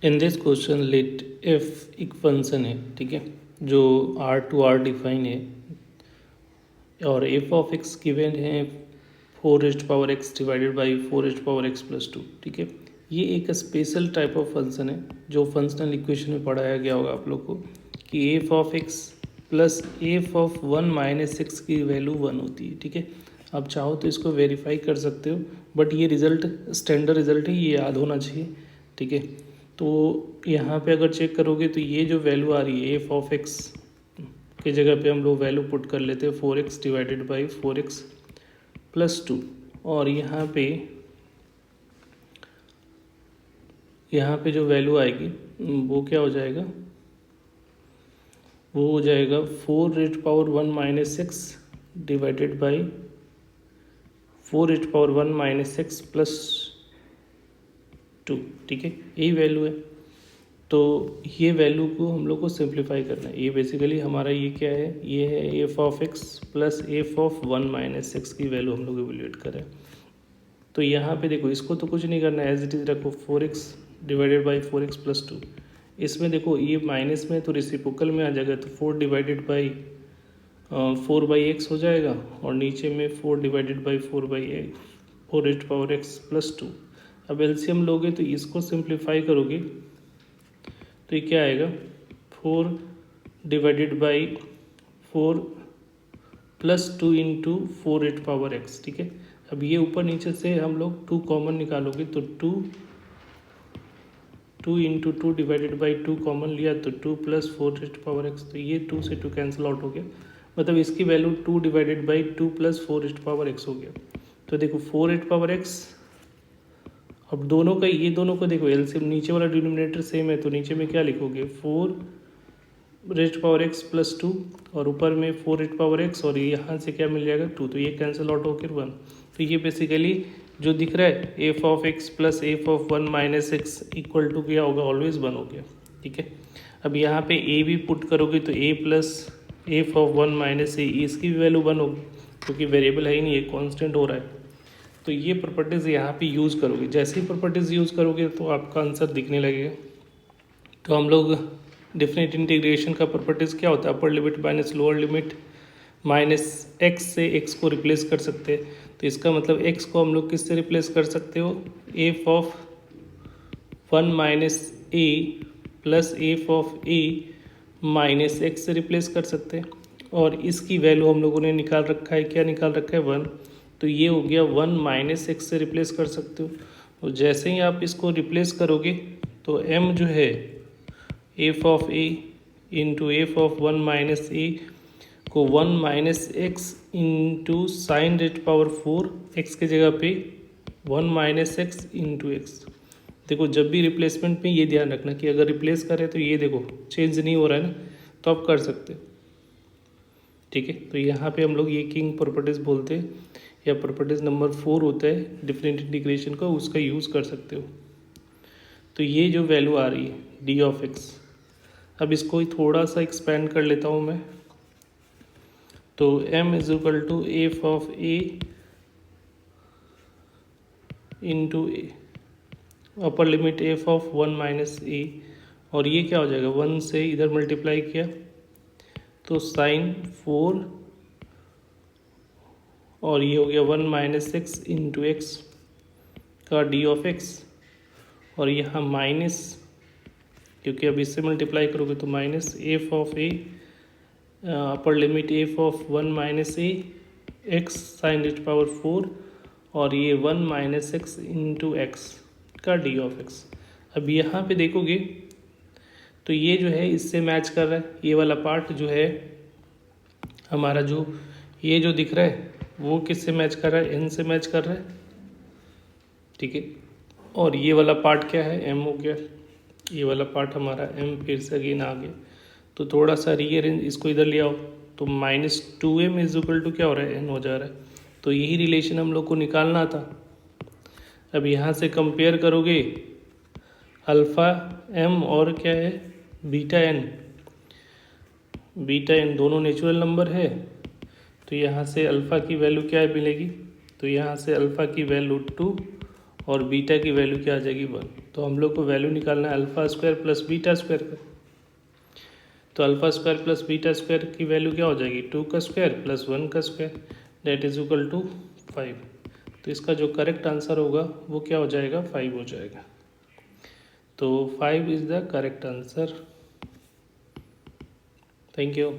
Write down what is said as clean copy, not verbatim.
In this question let F एक function है, ठीक है, जो आर टू आर डिफाइन है और एफ ऑफ एक्स गिवन है 4 x divided by 4 x plus 2, ठीक है। ये एक स्पेशल टाइप ऑफ फंक्शन है जो फंक्शनल इक्वेशन में पढ़ाया गया होगा आप लोग को कि F of x plus f of 1 minus x की वैल्यू 1 होती है, ठीक है। आप चाहो तो इसको वेरीफाई कर सकते हो, बट ये रिजल्ट स्टैंडर्ड रिजल्ट है, ये याद होना चाहिए, ठीक है। तो यहाँ पे अगर चेक करोगे तो ये जो वैल्यू आ रही है एफ ऑफ एक्स की जगह पे हम लोग वैल्यू पुट कर लेते हैं 4x divided by 4x plus 2, और यहाँ पे जो वैल्यू आएगी वो क्या हो जाएगा, वो हो जाएगा 4 minus x divided by 4 minus x plus 2, ठीक है। यही वैल्यू है। तो ये वैल्यू को हम लोग को सिंप्लीफाई करना है। ये बेसिकली हमारा ये क्या है, ये है f of x plus f of 1 minus x की वैल्यू हम लोग इवेल्यूएट करें। तो यहाँ पे देखो इसको तो कुछ नहीं करना है, एज इट इज़ रखो 4x divided by 4x plus 2। इसमें देखो ये माइनस में तो रेसिप्रोकल में आ जाएगा, तो 4 डिवाइडेड बाई 4/x हो जाएगा, और नीचे में 4 डिवाइडेड बाई 4x प्लस 2। अब एलसीएम लोगे तो इसको सिंप्लीफाई करोगे तो ये क्या आएगा, 4 divided by 4 plus 2 into 4x, ठीक है। अब ये ऊपर नीचे से हम लोग 2 कॉमन निकालोगे तो 2 इंटू 2 डिवाइडेड बाई 2 कॉमन लिया तो 2 प्लस 4x, तो ये 2 से 2 कैंसिल आउट हो गया, मतलब इसकी value 2 divided by 2 plus 4x हो गया। तो देखो 4x, अब दोनों का ये दोनों को देखो एलसीएम, नीचे वाला डिनोमिनेटर सेम है तो नीचे में क्या लिखोगे 4x प्लस 2, और ऊपर में 4x, और यहाँ से क्या मिल जाएगा 2, तो ये कैंसिल आउट होकर 1। तो ये बेसिकली जो दिख रहा है f of x plus f of 1 minus x equal to क्या होगा, ऑलवेज 1 हो गया, ठीक है। अब यहाँ पे ए भी पुट करोगे तो ए प्लस एफ ऑफ 1 माइनस ए, इसकी भी वैल्यू 1 होगी क्योंकि वेरिएबल है ही नहीं, ये कॉन्स्टेंट हो रहा है। तो ये प्रॉपर्टीज़ यहाँ पे यूज़ करोगे, जैसे ही प्रॉपर्टीज़ यूज़ करोगे तो आपका आंसर दिखने लगेगा। तो हम लोग डेफिनेट इंटीग्रेशन का प्रॉपर्टीज़ क्या होता है, upper limit minus lower limit minus x से एक्स को रिप्लेस कर सकते हैं। तो इसका मतलब एक्स को हम लोग किससे रिप्लेस कर सकते हो, F of 1 minus A plus f of A minus x से रिप्लेस कर सकते हैं, और इसकी वैल्यू हम लोगों ने निकाल रखा है, क्या निकाल रखा है 1, तो ये हो गया 1 माइनस एक्स से रिप्लेस कर सकते हो। तो जैसे ही आप इसको रिप्लेस करोगे तो m जो है f of a into f of 1 minus a को 1 minus x into sine rate power 4 एक्स के जगह पे 1 माइनस एक्स इंटू एक्स। देखो जब भी रिप्लेसमेंट में ये ध्यान रखना कि अगर रिप्लेस करें तो ये देखो चेंज नहीं हो रहा है ना, तो आप कर सकते हो, ठीक है। तो यहाँ पे हम लोग ये किंग प्रॉपर्टीज़ बोलते हैं, या प्रॉपर्टीज़ नंबर 4 होता है डिफरेंट इंटीग्रेशन का, उसका यूज़ कर सकते हो। तो ये जो वैल्यू आ रही है डी ऑफ एक्स, अब इसको ही थोड़ा सा एक्सपेंड कर लेता हूँ मैं। तो m is equal to f of a into a, upper limit f of 1 minus a, और ये क्या हो जाएगा 1 से इधर मल्टीप्लाई किया तो साइन 4, और ये हो गया 1 माइनस एक्स इंटू एक्स का डी ऑफ एक्स, और यहाँ माइनस, क्योंकि अब इससे मल्टीप्लाई करोगे तो minus f of a upper limit f of 1 minus a x sine rate power 4, और ये 1 माइनस एक्स इंटू एक्स का डी ऑफ एक्स। अब यहाँ पे देखोगे तो ये जो है इससे मैच कर रहा है, ये वाला पार्ट जो है हमारा, जो ये जो दिख रहा है वो किससे मैच कर रहा है, एन से मैच कर रहा है, ठीक है। और ये वाला पार्ट क्या है, एम हो गया, ये वाला पार्ट हमारा एम फिर से अगेन आ गया। तो थोड़ा सा रीअरेंज इसको इधर ले आओ तो minus 2m is equal to क्या हो रहा है, एन हो जा रहा है। तो यही रिलेशन हम लोग को निकालना था। अब यहाँ से कंपेयर करोगे अल्फ़ा एम और क्या है बीटा एन दोनों नेचुरल नंबर है, तो यहाँ से अल्फ़ा की वैल्यू क्या मिलेगी, तो यहाँ से अल्फ़ा की वैल्यू 2 और बीटा की वैल्यू क्या आ जाएगी 1। तो हम लोग को वैल्यू निकालना है alpha square plus beta square का। तो alpha square plus beta square की वैल्यू क्या हो जाएगी 2 का स्क्वायर प्लस 1 का square that is equal to 5। तो इसका जो करेक्ट आंसर होगा वो क्या हो जाएगा 5 हो जाएगा। तो 5 is the correct answer. Thank you.